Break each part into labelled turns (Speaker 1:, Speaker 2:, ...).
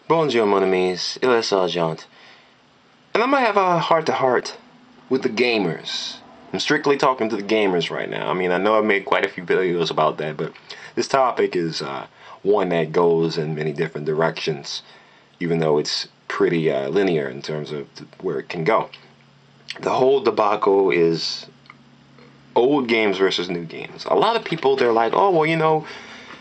Speaker 1: Bonjour, mon amis. Il est Sergeant. And I'm going to have a heart-to-heart with the gamers. I'm strictly talking to the gamers right now. I mean, I know I've made quite a few videos about that, but this topic is one that goes in many different directions, even though it's pretty linear in terms of where it can go. The whole debacle is old games versus new games. A lot of people, they're like, oh, well,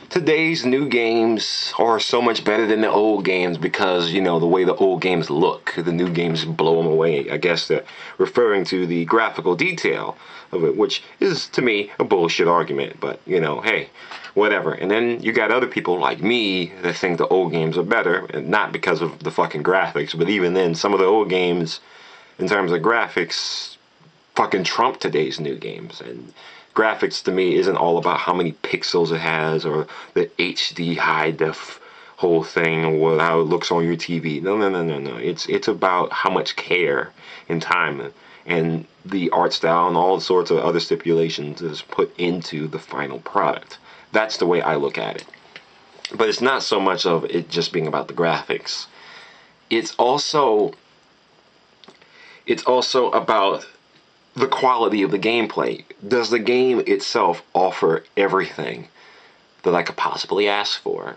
Speaker 1: today's new games are so much better than the old games because, the way the old games look. The new games blow them away. I guess they're referring to the graphical detail of it, which is, to me, a bullshit argument. But, hey, whatever. And then you got other people like me that think the old games are better, and not because of the fucking graphics, but even then, some of the old games, in terms of graphics, fucking trump today's new games. And graphics to me isn't all about how many pixels it has or the HD high def whole thing or how it looks on your TV. No. It's about how much care and time and the art style and all sorts of other stipulations is put into the final product. That's the way I look at it. But it's not so much of it just being about the graphics. It's also about the quality of the gameplay. Does the game itself offer everything that I could possibly ask for?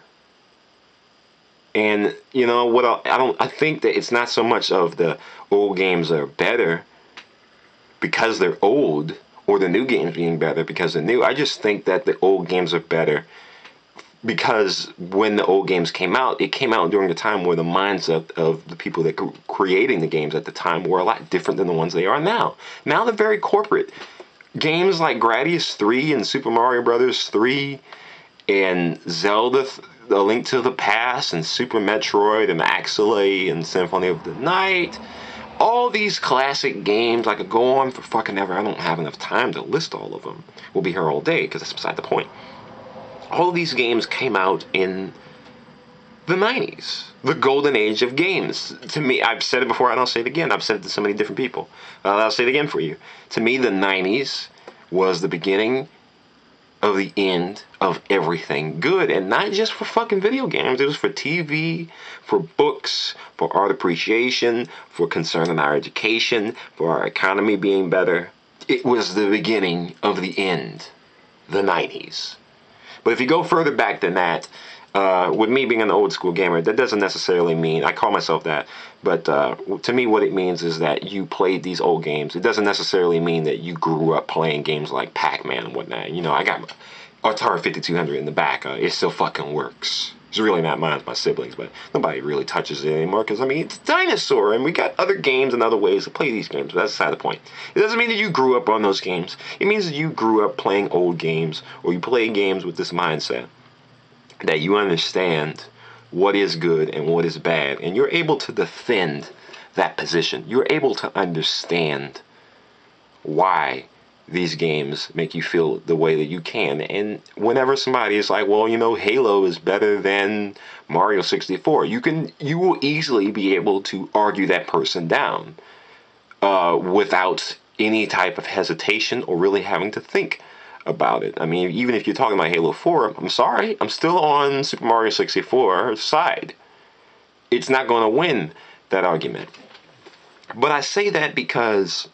Speaker 1: And I think that it's not so much of the old games are better because they're old or the new games being better because they're new. I just think that the old games are better because when the old games came out, it came out during a time where the mindset of the people that were creating the games at the time were a lot different than the ones they are now. Now they're very corporate. Games like Gradius 3 and Super Mario Bros. 3 and Zelda, A Link to the Past and Super Metroid and Axelay and Symphony of the Night. All these classic games, I could go on for fucking ever. I don't have enough time to list all of them. We'll be here all day because that's beside the point. All of these games came out in the 90s, the golden age of games. To me, I've said it before, and I'll say it again. I've said it to so many different people. I'll say it again for you. To me, the 90s was the beginning of the end of everything good, and not just for fucking video games. It was for TV, for books, for art appreciation, for concern in our education, for our economy being better. It was the beginning of the end, the 90s. But if you go further back than that, with me being an old school gamer, that doesn't necessarily mean, I call myself that, but to me what it means is that you played these old games. It doesn't necessarily mean that you grew up playing games like Pac-Man and whatnot. I got Atari 5200 in the back. It still fucking works. It's really not mine, it's my siblings, but nobody really touches it anymore because, it's a dinosaur, and we got other games and other ways to play these games, but that's beside the point. It doesn't mean that you grew up on those games. It means that you grew up playing old games, or you play games with this mindset that you understand what is good and what is bad, and you're able to defend that position. You're able to understand why these games make you feel the way that you can. And whenever somebody is like, well, Halo is better than Mario 64, you will easily be able to argue that person down without any type of hesitation or really having to think about it. I mean, even if you're talking about Halo 4, I'm sorry, I'm still on Super Mario 64 side. It's not going to win that argument. But I say that because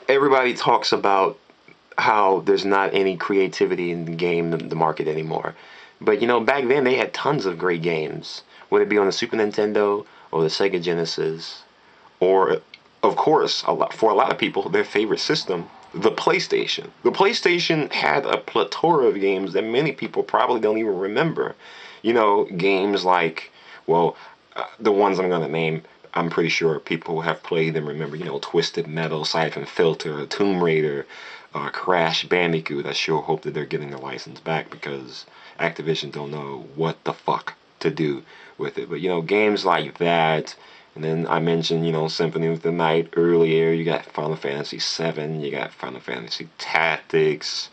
Speaker 1: everybody talks about how there's not any creativity in the market anymore. But, back then they had tons of great games, whether it be on the Super Nintendo or the Sega Genesis, or, of course, for a lot of people, their favorite system, the PlayStation. The PlayStation had a plethora of games that many people probably don't even remember. Games like, the ones I'm going to name, I'm pretty sure people who have played them remember, Twisted Metal, Siphon Filter, Tomb Raider, Crash Bandicoot. I sure hope that they're getting the license back because Activision don't know what the fuck to do with it. But, games like that. And then I mentioned, Symphony of the Night earlier. You got Final Fantasy VII. You got Final Fantasy Tactics.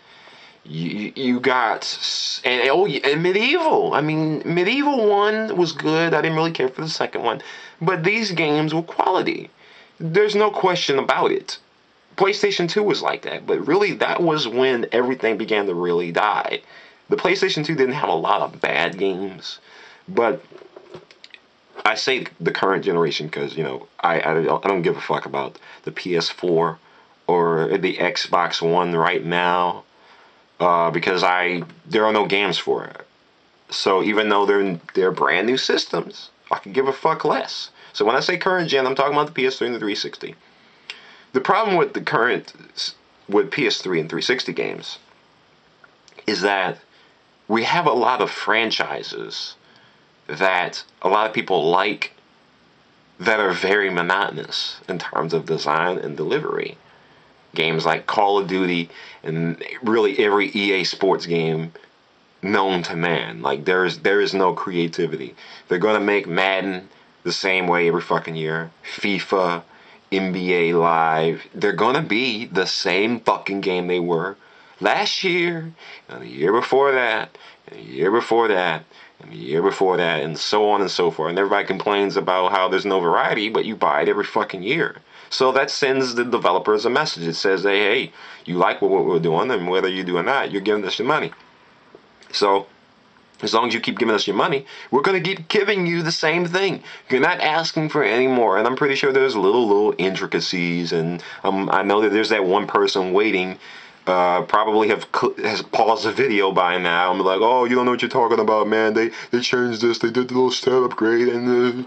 Speaker 1: You got, and Medieval. I mean, Medieval 1 was good. I didn't really care for the second one. But these games were quality. There's no question about it. PlayStation 2 was like that. But really, that was when everything began to really die. The PlayStation 2 didn't have a lot of bad games, but I say the current generation because, you know, I don't give a fuck about the PS4 or the Xbox One right now, because there are no games for it. So even though they're brand new systems, I can give a fuck less. So when I say current gen, I'm talking about the PS3 and the 360. The problem with with PS3 and 360 games is that we have a lot of franchises that a lot of people like that are very monotonous in terms of design and delivery. Games like Call of Duty and really every EA Sports game known to man. Like there is no creativity. They're gonna make Madden the same way every fucking year. FIFA, NBA Live. They're gonna be the same fucking game they were last year, and the year before that, and the year before that, and the year before that, and so on and so forth. And everybody complains about how there's no variety, but you buy it every fucking year. So that sends the developers a message. It says, hey, you like what we're doing, and whether you do or not, you're giving us your money. So as long as you keep giving us your money, we're going to keep giving you the same thing. You're not asking for any more. And I'm pretty sure there's little intricacies. And I know that there's that one person waiting, probably has paused the video by now. I'm like, oh, you don't know what you're talking about, man. They changed this. They did the little step upgrade. And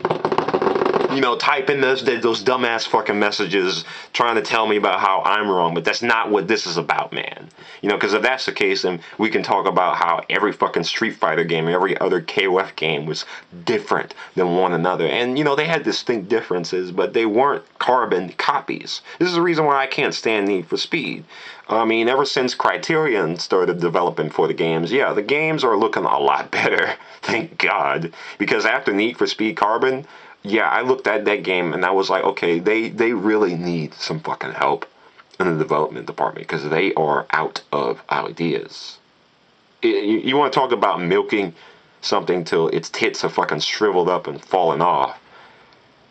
Speaker 1: you know, typing those dumbass fucking messages trying to tell me about how I'm wrong, but that's not what this is about, man. You know, because if that's the case, then we can talk about how every fucking Street Fighter game, every other KOF game was different than one another. And, you know, they had distinct differences, but they weren't carbon copies. This is the reason why I can't stand Need for Speed. I mean, ever since Criterion started developing for the games, yeah, the games are looking a lot better, thank God. Because after Need for Speed Carbon, yeah, I looked at that game and I was like, okay, they really need some fucking help in the development department because they are out of ideas. You want to talk about milking something till its tits are fucking shriveled up and falling off.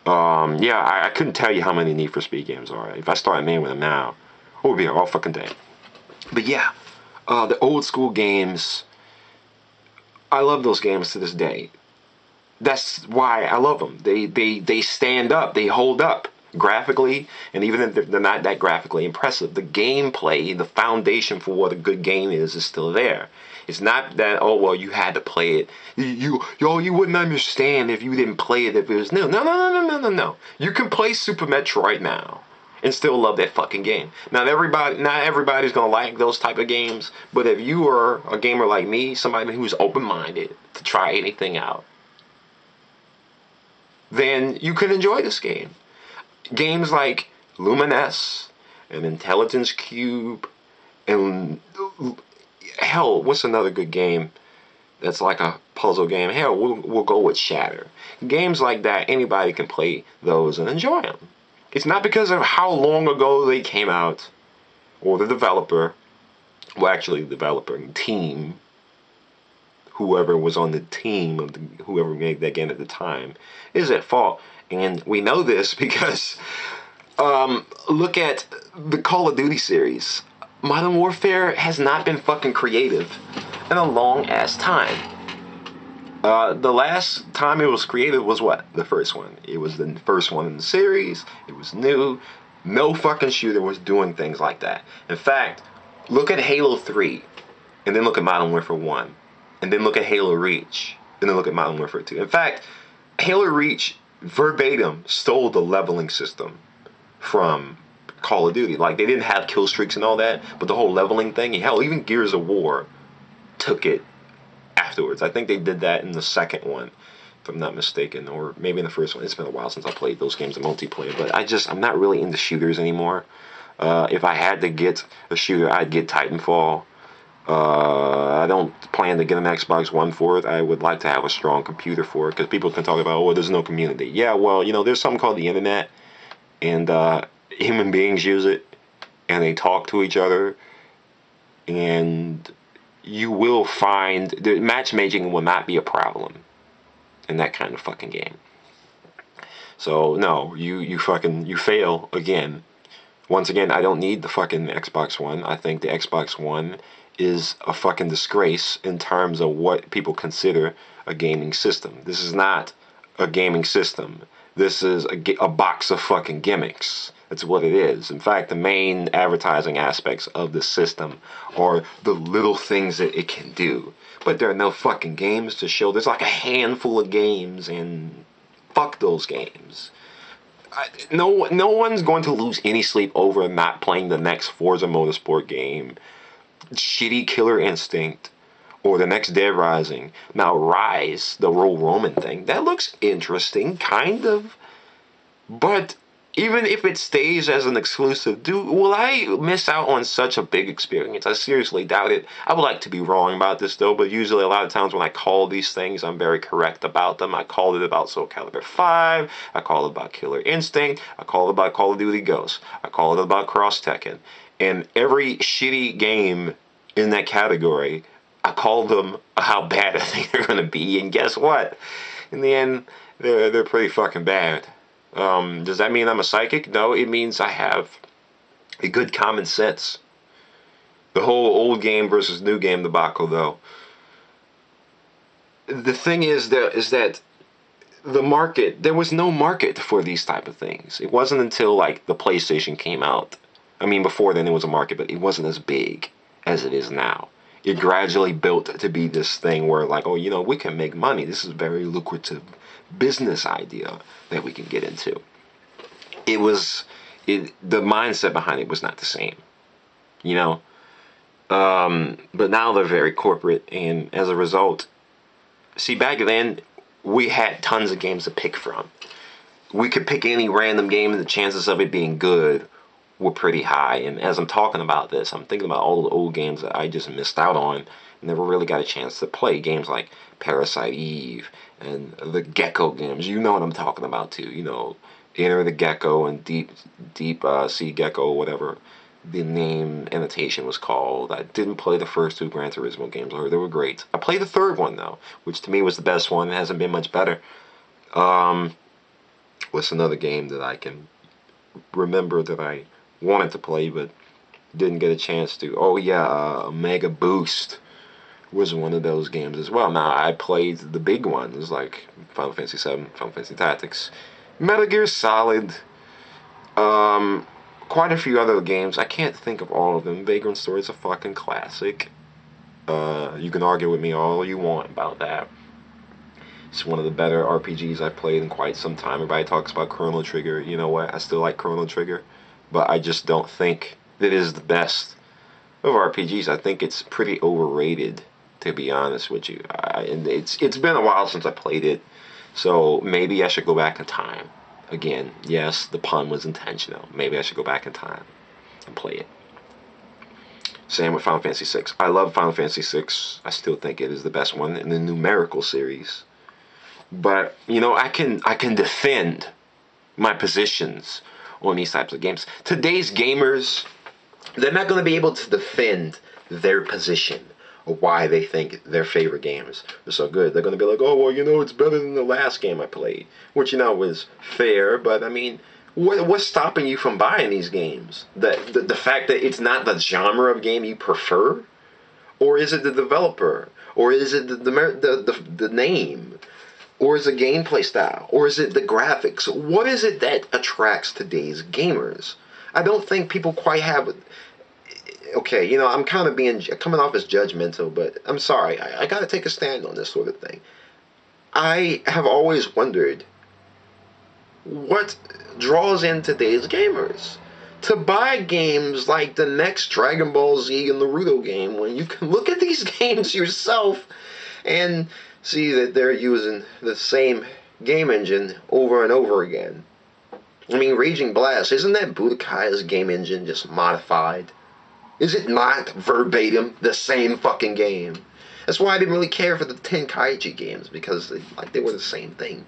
Speaker 1: Yeah, I couldn't tell you how many Need for Speed games are. If I started naming them now, it would be all fucking day. But yeah, the old school games, I love those games to this day. That's why I love them. They stand up. They hold up graphically, and even if they're not that graphically impressive, the gameplay, the foundation for what a good game is still there. It's not that, oh, well, you had to play it. You wouldn't understand if you didn't play it if it was new. No. You can play Super Metroid now and still love that fucking game. Not everybody's gonna like those type of games, but if you are a gamer like me, somebody who's open-minded to try anything out, then you can enjoy this game. Games like Luminous and Intelligence Cube and hell, what's another good game that's like a puzzle game? Hell, we'll go with Shatter. Games like that, anybody can play those and enjoy them. It's not because of how long ago they came out or the developer, well, actually the developer and team, whoever was on the team of whoever made that game at the time, is at fault. And we know this because look at the Call of Duty series. Modern Warfare has not been fucking creative in a long ass time. The last time it was creative was what? The first one. It was the first one in the series. It was new. No fucking shooter was doing things like that. In fact, look at Halo 3 and then look at Modern Warfare 1. And then look at Halo Reach. And then look at Modern Warfare 2. In fact, Halo Reach verbatim stole the leveling system from Call of Duty. Like, they didn't have kill streaks and all that, but the whole leveling thing, hell, even Gears of War took it afterwards. I think they did that in the second one, if I'm not mistaken, or maybe in the first one. It's been a while since I played those games in multiplayer, but I'm not really into shooters anymore. If I had to get a shooter, I'd get Titanfall. I don't plan to get an Xbox One for it. I would like to have a strong computer for it, because people can talk about, oh, there's no community. Yeah, well, you know, there's something called the internet, and human beings use it, and they talk to each other, and you will find that matchmaking will not be a problem in that kind of fucking game. So no, you fail again. Once again, I don't need the fucking Xbox One. I think the Xbox One is a fucking disgrace in terms of what people consider a gaming system. This is not a gaming system. This is a box of fucking gimmicks. That's what it is. In fact, the main advertising aspects of the system are the little things that it can do. But there are no fucking games to show. There's like a handful of games, and fuck those games. No one's going to lose any sleep over not playing the next Forza Motorsport game, shitty Killer Instinct, or the next Dead Rising. Now, Rise, the Roman thing, that looks interesting, kind of. But even if it stays as an exclusive, will I miss out on such a big experience? I seriously doubt it. I would like to be wrong about this, though, but usually a lot of times when I call these things, I'm very correct about them. I called it about Soul Calibur 5. I called it about Killer Instinct. I called it about Call of Duty Ghosts. I called it about Cross Tekken. And every shitty game in that category, I called them how bad I think they're going to be. And guess what? In the end, they're pretty fucking bad. Does that mean I'm a psychic? No, it means I have a good common sense. The whole old game versus new game debacle, though. The thing is that the market, there was no market for these type of things. It wasn't until like the PlayStation came out. I mean, before then it was a market, but it wasn't as big as it is now. It gradually built to be this thing where like, oh, you know, we can make money. This is a very lucrative business idea that we can get into. The mindset behind it was not the same, you know. But now they're very corporate, and as a result, see, back then we had tons of games to pick from. We could pick any random game, and the chances of it being good were pretty high. And as I'm talking about this, I'm thinking about all the old games that I just missed out on, never really got a chance to play. Games like Parasite Eve and the Gecko games. You know what I'm talking about too. You know, Enter the Gecko and Deep Sea Gecko, whatever the name annotation was called. I didn't play the first two Gran Turismo games. They were great. I played the third one though, which to me was the best one. It hasn't been much better. What's another game that I can remember that I wanted to play but didn't get a chance to? Oh yeah, Mega Boost was one of those games as well. Now, I played the big ones like Final Fantasy VII, Final Fantasy Tactics, Metal Gear Solid, quite a few other games. I can't think of all of them. Vagrant Story is a fucking classic. You can argue with me all you want about that. It's one of the better RPGs I've played in quite some time. Everybody talks about Chrono Trigger. You know what? I still like Chrono Trigger, but I just don't think that it is the best of RPGs. I think it's pretty overrated, to be honest with you. And it's been a while since I played it, so maybe I should go back in time. Again, yes, the pun was intentional. Maybe I should go back in time and play it. Same with Final Fantasy VI. I love Final Fantasy VI. I still think it is the best one in the numerical series. But, you know, I can defend my positions on these types of games. Today's gamers, they're not going to be able to defend their position or why they think their favorite games are so good. They're going to be like, oh, well, you know, it's better than the last game I played. Which, you know, was fair, but, I mean, what's stopping you from buying these games? The fact that it's not the genre of game you prefer? Or is it the developer? Or is it the name? Or is it gameplay style? Or is it the graphics? What is it that attracts today's gamers? I don't think people quite have... Okay, you know, I'm kind of coming off as judgmental, but I'm sorry. I got to take a stand on this sort of thing. I have always wondered what draws in today's gamers to buy games like the next Dragon Ball Z and Naruto game when you can look at these games yourself and see that they're using the same game engine over and over again. I mean, Raging Blast, isn't that Budokai's game engine just modified? Is it not verbatim the same fucking game? That's why I didn't really care for the Tenkaichi games, because they were the same thing.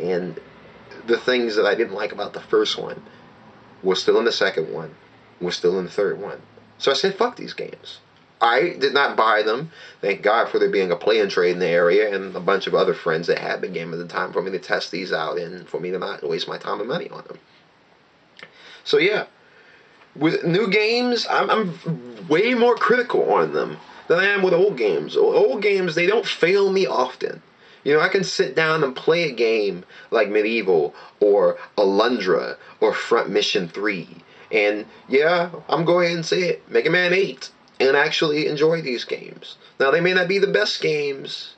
Speaker 1: And the things that I didn't like about the first one were still in the second one, were still in the third one. So I said, fuck these games. I did not buy them. Thank God for there being a play and trade in the area and a bunch of other friends that had the game at the time for me to test these out and for me to not waste my time and money on them. So yeah, With new games, I'm way more critical on them than I am with old games. Old games, they don't fail me often. You know, I can sit down and play a game like Medieval or Alundra or Front Mission 3. And yeah, I'm going and say it, Mega Man 8. And actually enjoy these games. Now, they may not be the best games,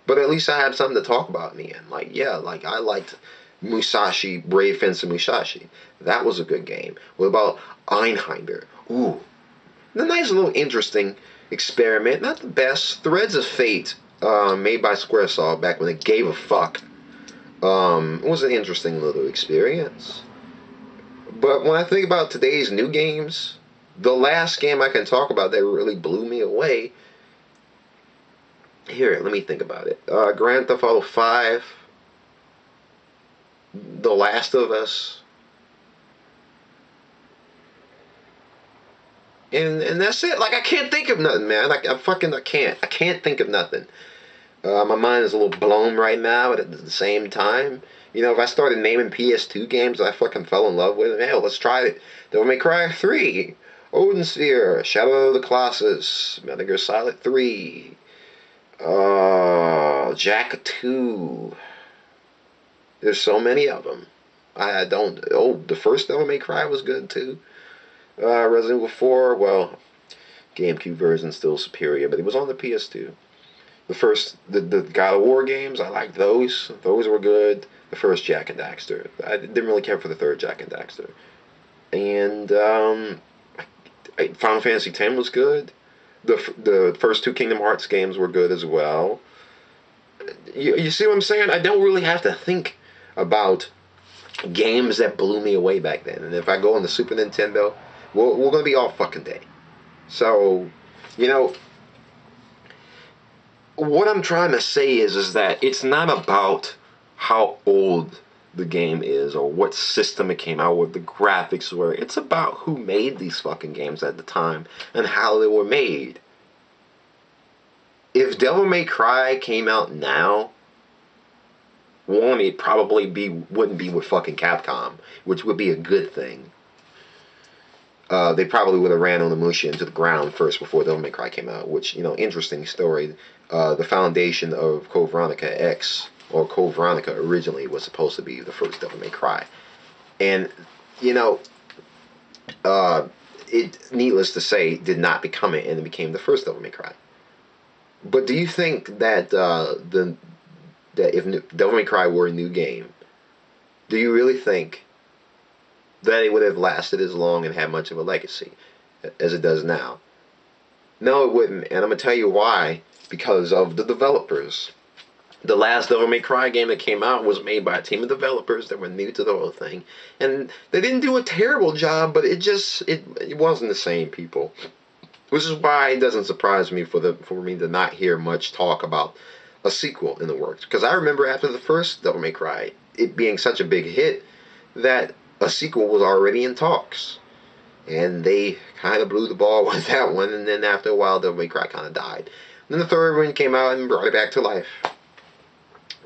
Speaker 1: but at least I have something to talk about in the end. Like, yeah, like I liked Musashi, Brave Fence and Musashi. That was a good game. What about Einheimer? Ooh, a nice little interesting experiment. Not the best. Threads of Fate, made by Squaresoft back when it gave a fuck. It was an interesting little experience. But when I think about today's new games, the last game I can talk about that really blew me away. Here, let me think about it. Grand Theft Auto 5, The Last of Us, and that's it. Like I can't think of nothing, man. Like I can't think of nothing. My mind is a little blown right now, but at the same time, you know, if I started naming PS2 games I fucking fell in love with, hell, let's try it. Devil May Cry 3, Odin Sphere, Shadow of the Colossus, Metal Gear Solid 3, Jack 2. There's so many of them. I don't. Oh, the first Devil May Cry was good too. Resident Evil 4, well, GameCube version still superior, but it was on the PS2. The God of War games, I liked those. Those were good. The first Jak and Daxter. I didn't really care for the third Jak and Daxter. And Final Fantasy X was good. The first two Kingdom Hearts games were good as well. You see what I'm saying? I don't really have to think about games that blew me away back then. And if I go on the Super Nintendo, we're going to be all fucking day. So, you know, what I'm trying to say is that it's not about how old the game is or what system it came out with, the graphics were. It's about who made these fucking games at the time and how they were made. If Devil May Cry came out now, one, it probably wouldn't be with fucking Capcom, which would be a good thing. They probably would have ran Onimusha into the ground first before Devil May Cry came out, which, you know, interesting story. The foundation of Code Veronica X, or Code Veronica originally was supposed to be the first Devil May Cry. And, you know, it, needless to say, did not become it, and it became the first Devil May Cry. But do you think that that if Devil May Cry were a new game, do you really think that it would have lasted as long and had much of a legacy as it does now? No, it wouldn't, and I'm going to tell you why. Because of the developers. The last Devil May Cry game that came out was made by a team of developers that were new to the whole thing. And they didn't do a terrible job, but it wasn't the same people. Which is why it doesn't surprise me for me to not hear much talk about a sequel in the works. Because I remember after the first Devil May Cry, it being such a big hit, that a sequel was already in talks. And they kind of blew the ball with that one, and then after a while, Devil May Cry kind of died. Then the third one came out and brought it back to life.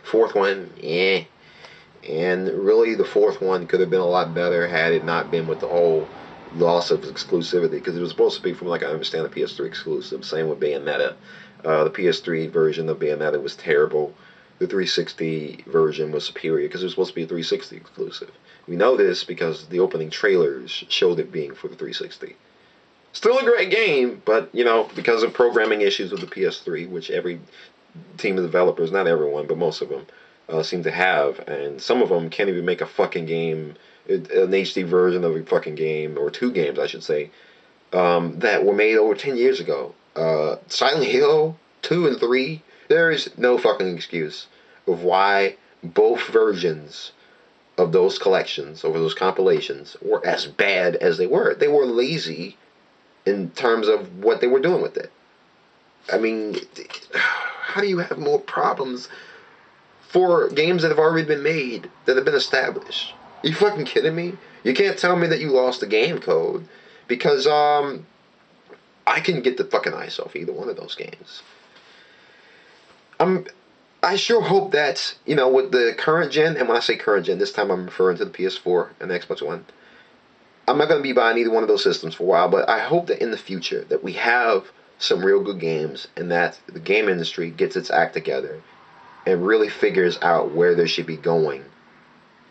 Speaker 1: Fourth one, yeah. And really, the fourth one could have been a lot better had it not been with the whole loss of exclusivity, because it was supposed to be, from like I understand, a PS3 exclusive. Same with Bayonetta. The PS3 version of Bayonetta was terrible. The 360 version was superior because it was supposed to be a 360 exclusive. We know this because the opening trailers showed it being for the 360. Still a great game, but, you know, because of programming issues with the PS3, which every team of developers, not everyone, but most of them, seem to have, and some of them can't even make a fucking game, an HD version of a fucking game, or two games, I should say, that were made over 10 years ago. Silent Hill 2 and 3, there is no fucking excuse of why both versions of those collections, or those compilations, were as bad as they were. They were lazy in terms of what they were doing with it. I mean, how do you have more problems for games that have already been made, that have been established? Are you fucking kidding me? You can't tell me that you lost the game code, because I can get the fucking ice off either one of those games. I sure hope that, you know, with the current gen, and when I say current gen, this time I'm referring to the PS4 and the Xbox One, I'm not going to be buying either one of those systems for a while, but I hope that in the future that we have some real good games and that the game industry gets its act together and really figures out where they should be going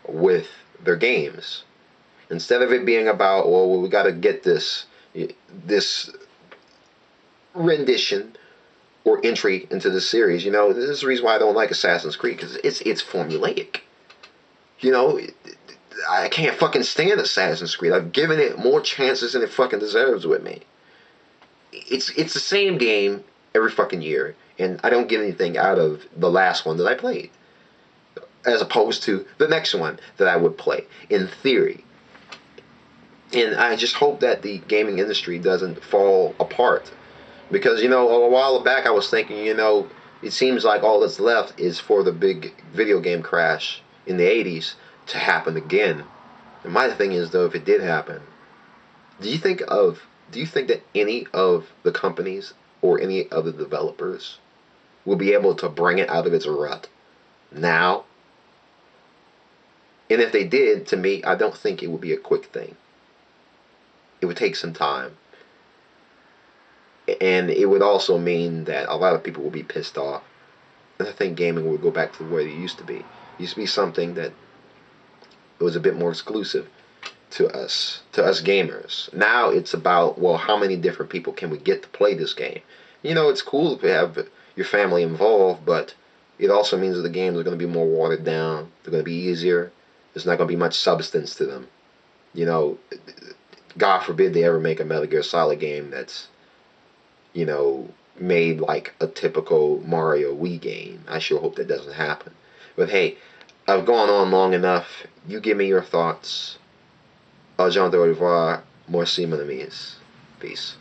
Speaker 1: with their games. Instead of it being about, well, we got to get this rendition or entry into the series. This is the reason why I don't like Assassin's Creed, because it's formulaic. You know, I can't fucking stand Assassin's Creed. I've given it more chances than it fucking deserves with me. It's the same game every fucking year, and I don't get anything out of the last one that I played, as opposed to the next one that I would play, in theory. And I just hope that the gaming industry doesn't fall apart. Because, a while back I was thinking, it seems like all that's left is for the big video game crash in the 80s to happen again. And my thing is, though, if it did happen, do you think that any of the companies or any of the developers will be able to bring it out of its rut now? And if they did, to me, I don't think it would be a quick thing. It would take some time. And it would also mean that a lot of people will be pissed off. And I think gaming would go back to where it used to be. It used to be something that was a bit more exclusive to us gamers. Now it's about, well, how many different people can we get to play this game? It's cool to have your family involved, but it also means that the games are going to be more watered down. They're going to be easier. There's not going to be much substance to them. God forbid they ever make a Metal Gear Solid game that's, made like a typical Mario Wii game. I sure hope that doesn't happen. But hey, I've gone on long enough. You give me your thoughts. Au revoir. Merci, mon amis. Peace.